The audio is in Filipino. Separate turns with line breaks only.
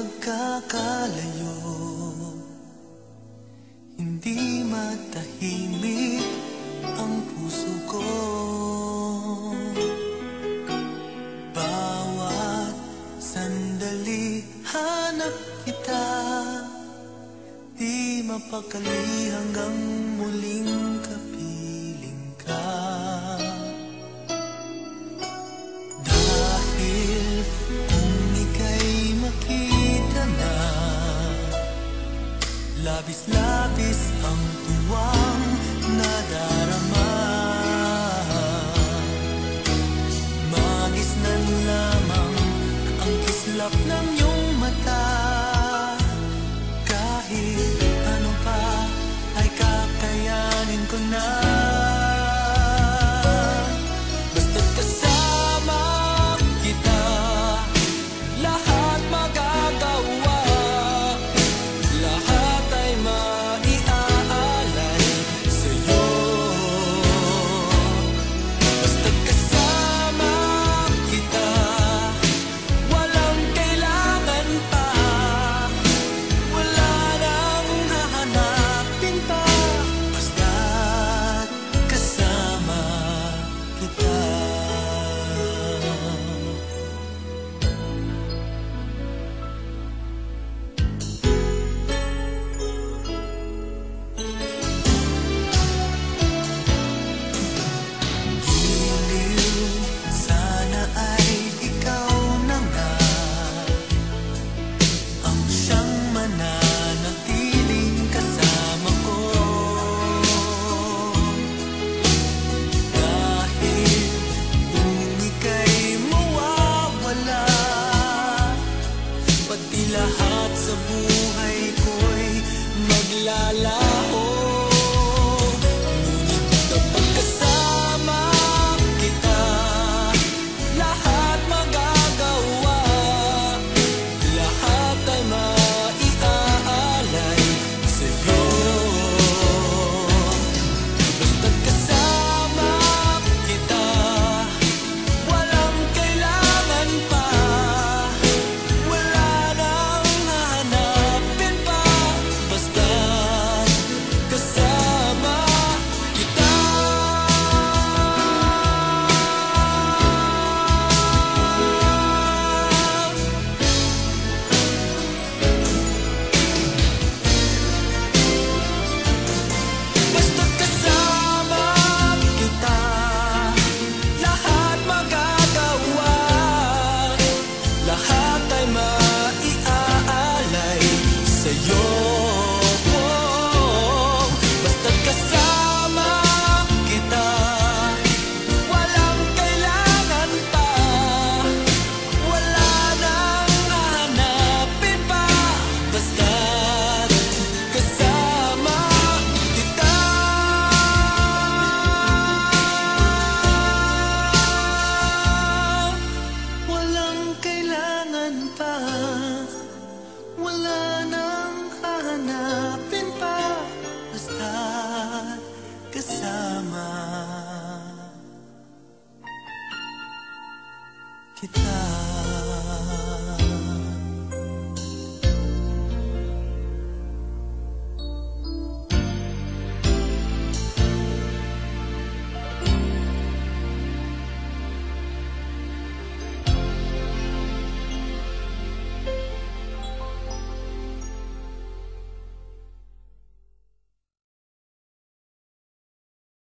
magkakalayo, hindi matahimik ang puso ko. Bawat sandali hanap kita, di mapakali hanggang muling kapiling ka. Dahil kung ika'y makita na, labis-labis ang tuwang nadarama. Magisnan lamang ang kislap ng iyong mata. Kahit ano pa ay kakayanin ko na. Basta't kasama kita, lahat magagawa. Lahat ay maiaalay sa'yo. Basta't kasama kita, walang kailangan pa. Wala nang hahanapin pa. Basta't kasama kita. Giliw, sana ay ikaw na nga ang siyang mananatiling kasama ko. Dahil kung ika'y mawawala, pati lahat sa buhay ko'y maglalaho. Ngunit kapag kasama kita, lahat magagawa. Lahat ay maiaalay sa'yo. Basta't kasama kita, walang kailangan pa. Wala nang hahanapin pa. Basta't kasama kita. Basta't kasama kita, lahat magagawa. Lahat ay maiaalay sa'yo. Basta't kasama kita, walang kailangan pa. Wala nang hahanapin pa. Basta't kasama kita. Walang kailangan pa. Wala nang hahanapin pa. Basta't kasama kita.